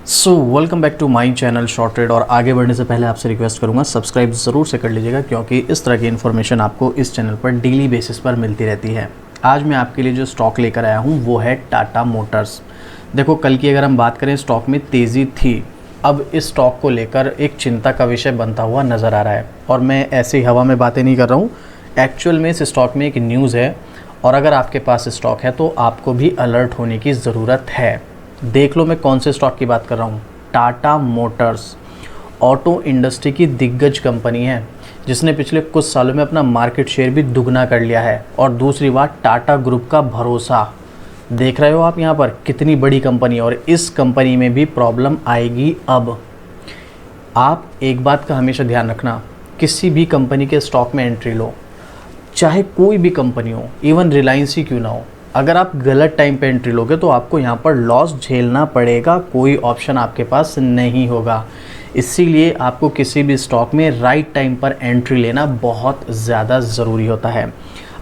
Welcome back to my channel short trade. और आगे बढ़ने से पहले आपसे रिक्वेस्ट करूंगा सब्सक्राइब ज़रूर से कर लीजिएगा, क्योंकि इस तरह की इन्फॉर्मेशन आपको इस चैनल पर डेली बेसिस पर मिलती रहती है। आज मैं आपके लिए जो स्टॉक लेकर आया हूं वो है टाटा मोटर्स। देखो, कल की अगर हम बात करें स्टॉक में तेज़ी थी, अब इस स्टॉक को लेकर एक चिंता का विषय बनता हुआ नज़र आ रहा है। और मैं ऐसे ही हवा में बातें नहीं कर रहा हूँ, एक्चुअल में इस स्टॉक में एक न्यूज़ है और अगर आपके पास स्टॉक है तो आपको भी अलर्ट होने की ज़रूरत है। देख लो मैं कौन से स्टॉक की बात कर रहा हूँ। टाटा मोटर्स ऑटो इंडस्ट्री की दिग्गज कंपनी है जिसने पिछले कुछ सालों में अपना मार्केट शेयर भी दुगना कर लिया है। और दूसरी बात, टाटा ग्रुप का भरोसा देख रहे हो आप यहाँ पर, कितनी बड़ी कंपनी है और इस कंपनी में भी प्रॉब्लम आएगी। अब आप एक बात का हमेशा ध्यान रखना, किसी भी कंपनी के स्टॉक में एंट्री लो, चाहे कोई भी कंपनी हो, इवन रिलायंस ही क्यों ना हो, अगर आप गलत टाइम पे एंट्री लोगे तो आपको यहाँ पर लॉस झेलना पड़ेगा, कोई ऑप्शन आपके पास नहीं होगा। इसीलिए आपको किसी भी स्टॉक में राइट टाइम पर एंट्री लेना बहुत ज़्यादा ज़रूरी होता है।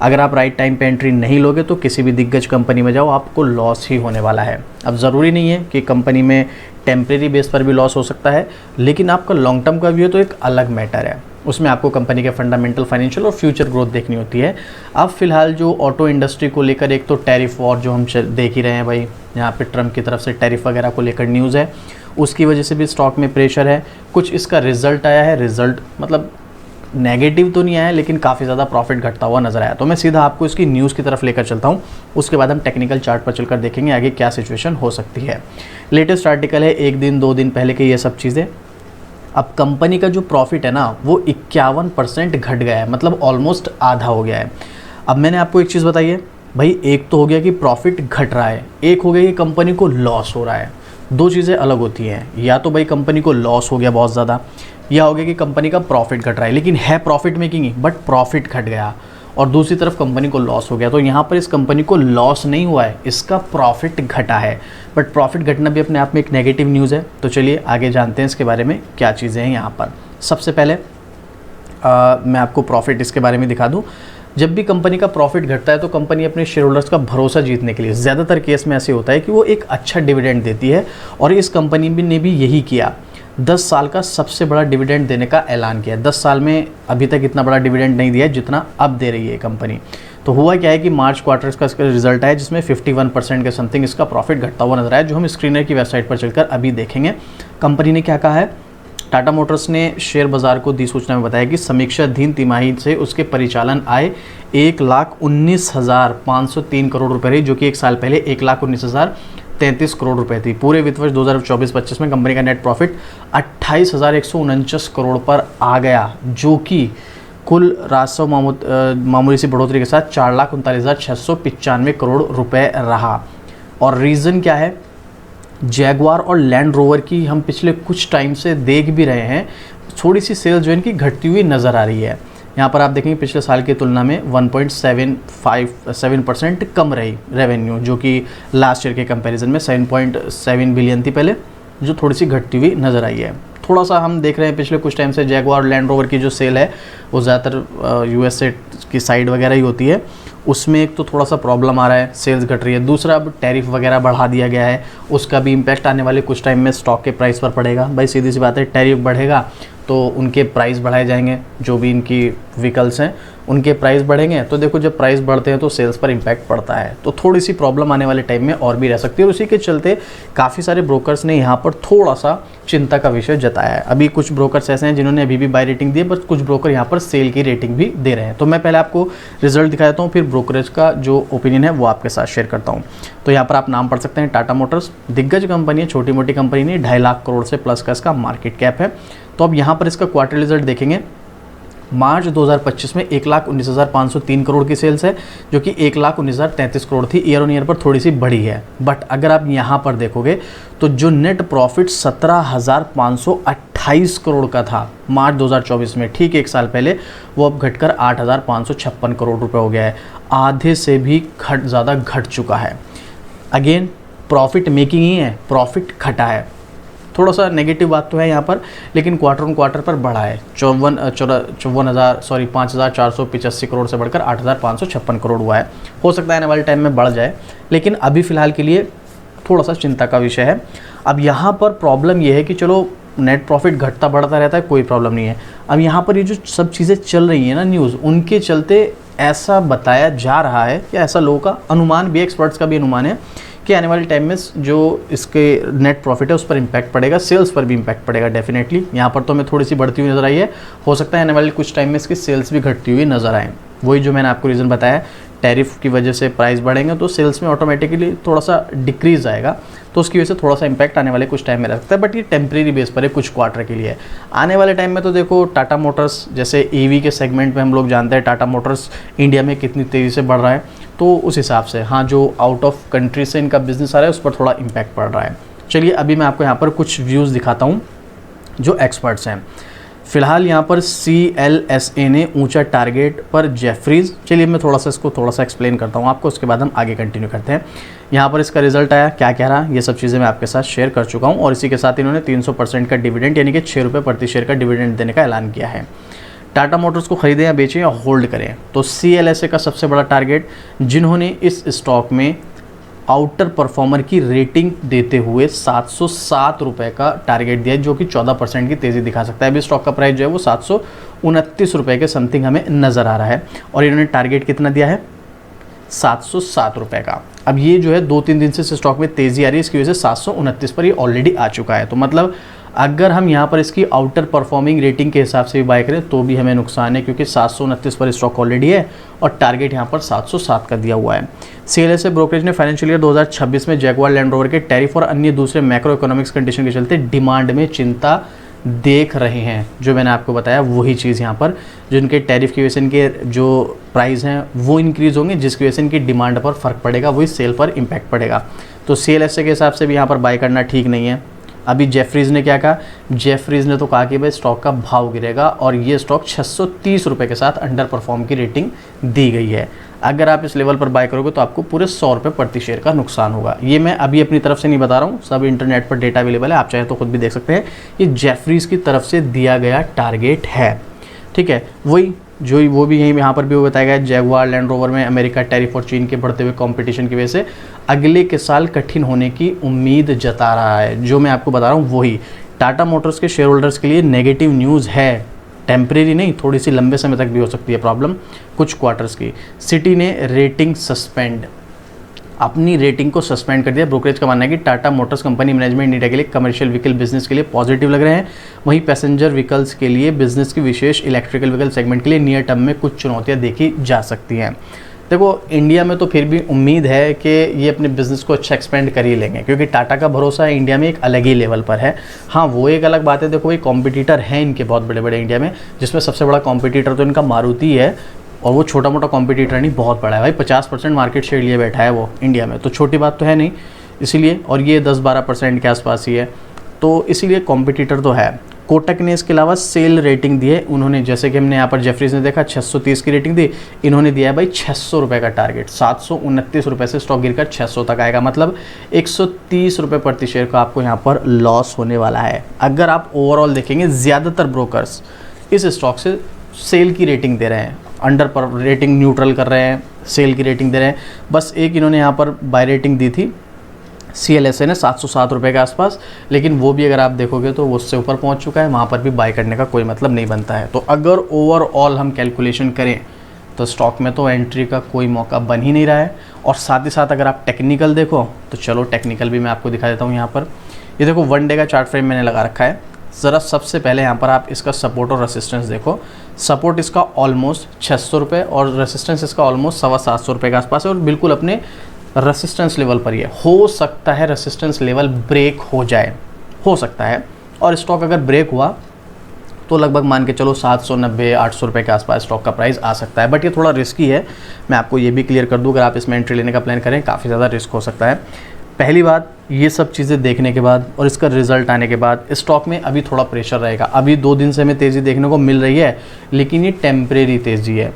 अगर आप राइट टाइम पे एंट्री नहीं लोगे तो किसी भी दिग्गज कंपनी में जाओ, आपको लॉस ही होने वाला है। अब ज़रूरी नहीं है कि कंपनी में टेम्प्रेरी बेस पर भी लॉस हो सकता है, लेकिन आपका लॉन्ग टर्म का व्यू तो एक अलग मैटर है। उसमें आपको कंपनी के फंडामेंटल, फाइनेंशियल और फ्यूचर ग्रोथ देखनी होती है। अब फिलहाल जो ऑटो इंडस्ट्री को लेकर एक तो टैरिफ वॉर जो हम देख ही रहे हैं भाई, यहाँ पे ट्रम्प की तरफ से टैरिफ वगैरह को लेकर न्यूज़ है, उसकी वजह से भी स्टॉक में प्रेशर है। कुछ इसका रिजल्ट आया है, रिजल्ट मतलब नेगेटिव तो नहीं आया, लेकिन काफ़ी ज़्यादा प्रॉफिट घटता हुआ नजर आया। तो मैं सीधा आपको इसकी न्यूज़ की तरफ लेकर चलता हूँ, उसके बाद हम टेक्निकल चार्ट पर चलकर देखेंगे आगे क्या सिचुएशन हो सकती है। लेटेस्ट आर्टिकल है 1 दिन 2 दिन पहले के ये सब चीज़ें। अब कंपनी का जो प्रॉफिट है ना वो 51% घट गया है, मतलब ऑलमोस्ट आधा हो गया है। अब मैंने आपको एक चीज़ बताई है भाई, एक तो हो गया कि प्रॉफिट घट रहा है, एक हो गया कि कंपनी को लॉस हो रहा है। दो चीज़ें अलग होती हैं, या तो भाई कंपनी को लॉस हो गया बहुत ज़्यादा, या हो गया कि कंपनी का प्रॉफिट घट रहा है, लेकिन है profit making he but profit घट गया। और दूसरी तरफ कंपनी को लॉस हो गया, तो यहाँ पर इस कंपनी को लॉस नहीं हुआ है, इसका प्रॉफिट घटा है। बट प्रॉफिट घटना भी अपने आप में एक नेगेटिव न्यूज़ है। तो चलिए आगे जानते हैं इसके बारे में क्या चीज़ें हैं यहाँ पर। सबसे पहले मैं आपको प्रॉफिट इसके बारे में दिखा दूँ। जब भी कंपनी का प्रॉफिट घटता है तो कंपनी अपने शेयर होल्डर्स का भरोसा जीतने के लिए, ज़्यादातर केस में ऐसे होता है कि वो एक अच्छा डिविडेंड देती है, और इस कंपनी ने भी यही किया। 10 साल का सबसे बड़ा डिविडेंड देने का ऐलान किया। 10 साल में अभी तक इतना बड़ा डिविडेंड नहीं दिया जितना अब दे रही है कंपनी। तो हुआ क्या है कि मार्च क्वार्टर का इसका रिजल्ट है जिसमें 51% के समथिंग इसका प्रॉफिट घटता हुआ नजर आया, जो हम स्क्रीनर की वेबसाइट पर चलकर अभी देखेंगे। कंपनी ने क्या कहा है, टाटा मोटर्स ने शेयर बाजार को दी सूचना में बताया कि समीक्षाधीन तिमाही से उसके परिचालन आय 1,19,503 करोड़ रुपये रही, जो कि एक साल पहले 1,19,033 करोड़ रुपए थी। पूरे वित्त वर्ष 2024-25 में कंपनी का नेट प्रॉफिट 28,149 करोड़ पर आ गया, जो कि कुल राजस्व मामूली सी बढ़ोतरी के साथ 4,39,695 करोड़ रुपए रहा। और रीज़न क्या है, जैगुआर और लैंड रोवर की हम पिछले कुछ टाइम से देख भी रहे हैं, थोड़ी सी सेल्स जो इनकी घटती हुई नज़र आ रही है। यहाँ पर आप देखेंगे पिछले साल की तुलना में 1.7% कम रही रेवेन्यू, जो कि लास्ट ईयर के कंपैरिजन में 7.7 बिलियन थी पहले, जो थोड़ी सी घटती हुई नज़र आई है। थोड़ा सा हम देख रहे हैं पिछले कुछ टाइम से जैगुआर और लैंड रोवर की जो सेल है वो ज़्यादातर यूएसए की साइड वगैरह ही होती है, उसमें एक तो थोड़ा सा प्रॉब्लम आ रहा है, सेल्स घट रही है। दूसरा, अब टैरिफ वगैरह बढ़ा दिया गया है, उसका भी इम्पैक्ट आने वाले कुछ टाइम में स्टॉक के प्राइस पर पड़ेगा। भाई सीधी सी बात है, टैरिफ बढ़ेगा तो उनके प्राइस बढ़ाए जाएंगे, जो भी इनकी व्हीकल्स हैं उनके प्राइस बढ़ेंगे। तो देखो, जब प्राइस बढ़ते हैं तो सेल्स पर इम्पैक्ट पड़ता है, तो थोड़ी सी प्रॉब्लम आने वाले टाइम में और भी रह सकती है। और उसी के चलते काफ़ी सारे ब्रोकर्स ने यहाँ पर थोड़ा सा चिंता का विषय जताया है। अभी कुछ ब्रोकर्स ऐसे हैं जिन्होंने अभी भी बाय रेटिंग दी है, बट कुछ ब्रोकर यहाँ पर सेल की रेटिंग भी दे रहे हैं। तो मैं पहले आपको रिजल्ट दिखा देता हूँ, फिर ब्रोकरेज का जो ओपिनियन है वो आपके साथ शेयर करता हूँ। तो यहाँ पर आप नाम पढ़ सकते हैं, टाटा मोटर्स दिग्गज कंपनी है, छोटी मोटी कंपनी नहीं, 2.5 लाख करोड़ से प्लस का इसका मार्केट कैप है। तो अब यहाँ पर इसका क्वार्टर रिजल्ट देखेंगे, मार्च 2025 में 1,19,503 करोड़ की सेल्स है, जो कि 1,19,033 करोड़ थी, ईयर ऑन ईयर पर थोड़ी सी बढ़ी है। बट अगर आप यहाँ पर देखोगे तो जो नेट प्रॉफिट 17,528 करोड़ का था मार्च 2024 में, ठीक एक साल पहले, वो अब घटकर 8,556 करोड़ रुपए हो गया है, आधे से भी ज़्यादा घट चुका है। अगेन प्रॉफिट मेकिंग ही है, प्रॉफिट घटा है। थोड़ा सा नेगेटिव बात तो है यहाँ पर, लेकिन क्वार्टर ऑन क्वार्टर पर बढ़ा है। 5,485 करोड़ से बढ़कर 8,556 करोड़ हुआ है। हो सकता है आने वाले टाइम में बढ़ जाए, लेकिन अभी फ़िलहाल के लिए थोड़ा सा चिंता का विषय है। अब यहाँ पर प्रॉब्लम ये है कि चलो नेट प्रॉफिट घटता बढ़ता रहता है, कोई प्रॉब्लम नहीं है। अब यहाँ पर ये जो सब चीज़ें चल रही हैं ना न्यूज़, उनके चलते ऐसा बताया जा रहा है, या ऐसा लोगों का अनुमान भी, एक्सपर्ट्स का भी अनुमान है कि आने वाले टाइम में जो इसके नेट प्रॉफिट है उस पर इम्पैक्ट पड़ेगा, सेल्स पर भी इम्पैक्ट पड़ेगा डेफिनेटली। यहाँ पर तो हमें थोड़ी सी बढ़ती हुई नज़र आई है, हो सकता है आने वाले कुछ टाइम में इसकी सेल्स भी घटती हुई नज़र आए। वही जो मैंने आपको रीज़न बताया, टैरिफ की वजह से प्राइस बढ़ेंगे तो सेल्स में ऑटोमेटिकली थोड़ा सा डिक्रीज़ आएगा, तो उसकी वजह से थोड़ा सा इम्पैक्ट आने वाले कुछ टाइम में रह सकता है, बट ये टेम्प्रेरी बेस पर है, कुछ क्वार्टर के लिए है। आने वाले टाइम में तो देखो टाटा मोटर्स जैसे ईवी के सेगमेंट में हम लोग जानते हैं टाटा मोटर्स इंडिया में कितनी तेज़ी से बढ़ रहा है, तो उस हिसाब से हाँ जो आउट ऑफ कंट्री से इनका बिजनेस आ रहा है उस पर थोड़ा इम्पैक्ट पड़ रहा है। चलिए अभी मैं आपको यहाँ पर कुछ व्यूज़ दिखाता हूँ जो एक्सपर्ट्स हैं। फिलहाल यहाँ पर CLSA ने ऊंचा टारगेट पर जेफरीज, चलिए मैं थोड़ा सा एक्सप्लेन करता हूँ आपको, उसके बाद हम आगे कंटिन्यू करते हैं। यहाँ पर इसका रिजल्ट आया, क्या कह रहा, ये सब चीज़ें मैं आपके साथ शेयर कर चुका हूँ, और इसी के साथ इन्होंने 300% का डिविडेंड यानी कि 6 रुपये प्रति शेयर का डिविडेंड देने का ऐलान किया है। टाटा मोटर्स को खरीदें या बेचें या होल्ड करें, तो CLSA का सबसे बड़ा टारगेट, जिन्होंने इस स्टॉक में आउटर परफॉर्मर की रेटिंग देते हुए 707 रुपये का टारगेट दिया है, जो कि 14% की तेज़ी दिखा सकता है। अभी स्टॉक का प्राइस जो है वो 729 रुपये के समथिंग हमें नज़र आ रहा है, और इन्होंने टारगेट कितना दिया है, 707 रुपये का। अब ये जो है 2-3 दिन से स्टॉक में तेज़ी आ रही है, इसकी वजह से 729 पर ये ऑलरेडी आ चुका है। तो मतलब अगर हम यहाँ पर इसकी आउटर परफॉर्मिंग रेटिंग के हिसाब से भी बाय करें तो भी हमें नुकसान है, क्योंकि 729 पर स्टॉक ऑलरेडी है और टारगेट यहाँ पर 707 का दिया हुआ है। CLSA ब्रोकरेज ने फाइनेंशियल ईयर 2026 में जैगुआर लैंड रोवर के टैरिफ और अन्य दूसरे मैक्रो इकोनॉमिक्स कंडीशन के चलते डिमांड में चिंता देख रहे हैं। जो मैंने आपको बताया वही चीज़ यहाँ पर, जिनके टैरिफ की वजह से इनके जो प्राइस हैं वो इंक्रीज़ होंगे, जिसकी वजह से इनकी डिमांड पर फ़र्क पड़ेगा, वही सेल पर इम्पैक्ट पड़ेगा। तो CLSA के हिसाब से भी यहाँ पर बाय करना ठीक नहीं है। अभी जेफरीज़ ने क्या कहा, जेफरीज़ ने तो कहा कि भाई स्टॉक का भाव गिरेगा, और ये स्टॉक 630 रुपये के साथ अंडर परफॉर्म की रेटिंग दी गई है। अगर आप इस लेवल पर बाय करोगे तो आपको पूरे 100 रुपये प्रति शेयर का नुकसान होगा। ये मैं अभी अपनी तरफ से नहीं बता रहा हूँ, सब इंटरनेट पर डेटा अवेलेबल है, आप चाहे तो खुद भी देख सकते हैं। ये जेफरीज़ की तरफ से दिया गया टारगेट है, ठीक है। वही जो वो भी यहीं यहाँ पर भी वो बताया गया है, जैगुआर लैंड रोवर में अमेरिका टैरिफ और चीन के बढ़ते हुए कंपटीशन की वजह से अगले के साल कठिन होने की उम्मीद जता रहा है। जो मैं आपको बता रहा हूँ वही टाटा मोटर्स के शेयर होल्डर्स के लिए नेगेटिव न्यूज़ है, टेम्परेरी नहीं, थोड़ी सी लंबे समय तक भी हो सकती है प्रॉब्लम, कुछ क्वार्टर्स की। सिटी ने रेटिंग सस्पेंड, अपनी रेटिंग को सस्पेंड कर दिया। ब्रोकरेज का मानना है कि Tata Motors company management India के लिए कमर्शियल व्हीकल बिजनेस के लिए पॉजिटिव लग रहे हैं, वहीं पैसेंजर व्हीकल्स के लिए बिजनेस की विशेष इलेक्ट्रिकल व्हीकल सेगमेंट के लिए नियर टर्म में कुछ चुनौतियां देखी जा सकती हैं। देखो इंडिया में तो फिर भी उम्मीद है कि ये अपने बिज़नेस को अच्छा एक्सपेंड कर ही लेंगे, क्योंकि टाटा का भरोसा है इंडिया में एक अलग ही लेवल पर है। हाँ वो एक अलग बात है, देखो भाई कॉम्पिटिटर हैं इनके बहुत बड़े बड़े इंडिया में, जिसमें सबसे बड़ा कॉम्पिटिटर तो इनका मारुति है, और वो छोटा मोटा कॉम्पिटिटर नहीं, बहुत बड़ा है भाई, 50% मार्केट शेयर लिए बैठा है वो इंडिया में, तो छोटी बात तो है नहीं इसीलिए, और ये 10-12% के आसपास ही है, तो इसीलिए कॉम्पिटिटर तो है। कोटक ने इसके अलावा सेल रेटिंग दी है उन्होंने, जैसे कि हमने यहाँ पर जेफरीज ने देखा 630 की रेटिंग दी, इन्होंने दिया है भाई 600 रुपये का टारगेट। 729 रुपये से स्टॉक गिरकर 600 तक आएगा, मतलब 130 रुपये प्रति शेयर का आपको यहाँ पर लॉस होने वाला है। अगर आप ओवरऑल देखेंगे ज़्यादातर ब्रोकर्स इस स्टॉक से सेल की रेटिंग दे रहे हैं, अंडर पर रेटिंग न्यूट्रल कर रहे हैं, सेल की रेटिंग दे रहे हैं। बस एक इन्होंने यहाँ पर बाय रेटिंग दी थी CLSA ने 707 रुपये के आसपास, लेकिन वो भी अगर आप देखोगे तो वो उससे ऊपर पहुंच चुका है, वहाँ पर भी बाय करने का कोई मतलब नहीं बनता है। तो अगर ओवरऑल हम कैलकुलेशन करें तो स्टॉक में तो एंट्री का कोई मौका बन ही नहीं रहा है। और साथ ही साथ अगर आप टेक्निकल देखो तो चलो टेक्निकल भी मैं आपको दिखा देता हूँ। यहाँ पर ये देखो 1 डे का चार्ट फ्रेम मैंने लगा रखा है। ज़रा सबसे पहले यहाँ पर आप इसका सपोर्ट और रेसिस्टेंस देखो। सपोर्ट इसका ऑलमोस्ट 600 रुपये और रेसिस्टेंस इसका ऑलमोस्ट 750 रुपये के आसपास है, और बिल्कुल अपने रेसिस्टेंस लेवल पर ही है। हो सकता है रेसिस्टेंस लेवल ब्रेक हो जाए, हो सकता है, और स्टॉक अगर ब्रेक हुआ तो लगभग मान के चलो 790-800 रुपये के आसपास स्टॉक का प्राइस आ सकता है। बट ये थोड़ा रिस्की है, मैं आपको ये भी क्लियर कर दूँ, अगर आप इसमें एंट्री लेने का प्लान करें काफ़ी ज़्यादा रिस्क हो सकता है। पहली बात, ये सब चीज़ें देखने के बाद और इसका रिजल्ट आने के बाद स्टॉक में अभी थोड़ा प्रेशर रहेगा। अभी 2 दिन से हमें तेज़ी देखने को मिल रही है, लेकिन ये टेम्परेरी तेज़ी है।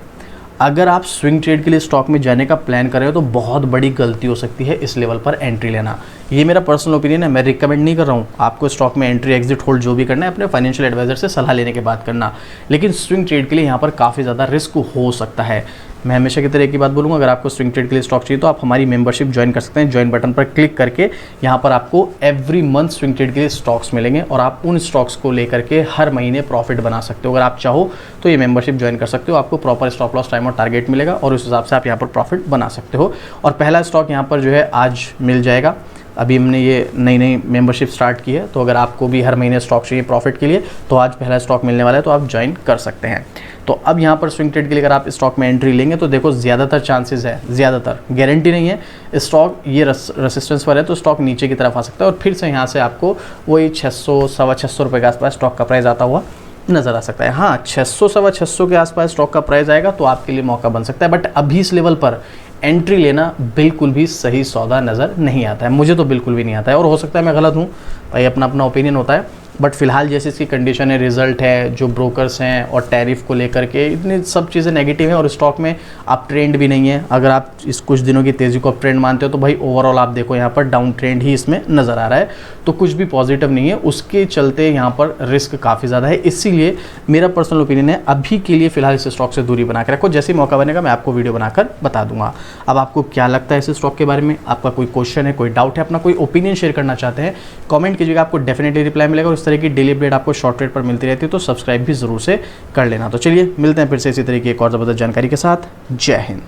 अगर आप स्विंग ट्रेड के लिए स्टॉक में जाने का प्लान कर रहे हो तो बहुत बड़ी गलती हो सकती है इस लेवल पर एंट्री लेना। ये मेरा पर्सनल ओपिनियन है, मैं रिकमेंड नहीं कर रहा हूँ आपको स्टॉक में एंट्री एग्जिट होल्ड जो भी करना है अपने फाइनेंशियल एडवाइजर से सलाह लेने के बाद करना। लेकिन स्विंग ट्रेड के लिए यहाँ पर काफ़ी ज़्यादा रिस्क हो सकता है। मैं हमेशा की तरह एक ही बात बोलूँगा, अगर आपको स्विंग ट्रेड के लिए स्टॉक चाहिए तो आप हमारी मेंबरशिप ज्वाइन कर सकते हैं। ज्वाइन बटन पर क्लिक करके यहाँ पर आपको एवरी मंथ स्विंग ट्रेड के लिए स्टॉक्स मिलेंगे और आप उन स्टॉक्स को लेकर के हर महीने प्रॉफिट बना सकते हो। अगर आप चाहो तो ये मेंबरशिप ज्वाइन कर सकते हो, आपको प्रॉपर स्टॉप लॉस टाइम और टारगेट मिलेगा और उस हिसाब से आप यहाँ पर प्रॉफिट बना सकते हो। और पहला स्टॉक यहाँ पर जो है आज मिल जाएगा। अभी हमने ये नई मेंबरशिप स्टार्ट की है, तो अगर आपको भी हर महीने स्टॉक चाहिए प्रॉफिट के लिए तो आज पहला स्टॉक मिलने वाला है, तो आप ज्वाइन कर सकते हैं। तो अब यहाँ पर स्विंग ट्रेड के लिए अगर आप स्टॉक में एंट्री लेंगे तो देखो ज़्यादातर चांसेस है, ज़्यादातर गारंटी नहीं है, स्टॉक ये रेसिस्टेंस पर है तो स्टॉक नीचे की तरफ आ सकता है और फिर से यहाँ से आपको वही 600 सवा 600 रुपये के आसपास स्टॉक का प्राइस आता हुआ नज़र आ सकता है। हाँ, 600 सवा 600 के आसपास स्टॉक का प्राइस आएगा तो आपके लिए मौका बन सकता है, बट अभी इस लेवल पर एंट्री लेना बिल्कुल भी सही सौदा नज़र नहीं आता है। मुझे तो बिल्कुल भी नहीं आता है और हो सकता है मैं गलत हूँ भाई, अपना अपना ओपिनियन होता है, बट फिलहाल जैसे इसकी कंडीशन है, रिजल्ट है, जो ब्रोकर्स हैं और टैरिफ को लेकर के इतनी सब चीज़ें नेगेटिव हैं और स्टॉक में आप ट्रेंड भी नहीं है। अगर आप इस कुछ दिनों की तेज़ी को आप ट्रेंड मानते हो तो भाई ओवरऑल आप देखो यहाँ पर डाउन ट्रेंड ही इसमें नज़र आ रहा है, तो कुछ भी पॉजिटिव नहीं है। उसके चलते यहाँ पर रिस्क काफ़ी ज़्यादा है, इसीलिए मेरा पर्सनल ओपिनियन है अभी के लिए फ़िलहाल इस स्टॉक से दूरी बना के रखो। जैसे ही मौका बनेगा मैं आपको वीडियो बनाकर बता दूंगा। अब आपको क्या लगता है इस स्टॉक के बारे में, आपका कोई क्वेश्चन है, कोई डाउट है, अपना कोई ओपिनियन शेयर करना चाहते हैं, कमेंट कीजिएगा, आपको डेफिनेटली रिप्लाई मिलेगा। और इस तरह की डेली अपडेट आपको शॉर्ट ट्रेड पर मिलती रहती है तो सब्सक्राइब भी ज़रूर से कर लेना। तो चलिए मिलते हैं फिर से इसी तरह की एक और ज़बरदस्त जानकारी के साथ। जय हिंद।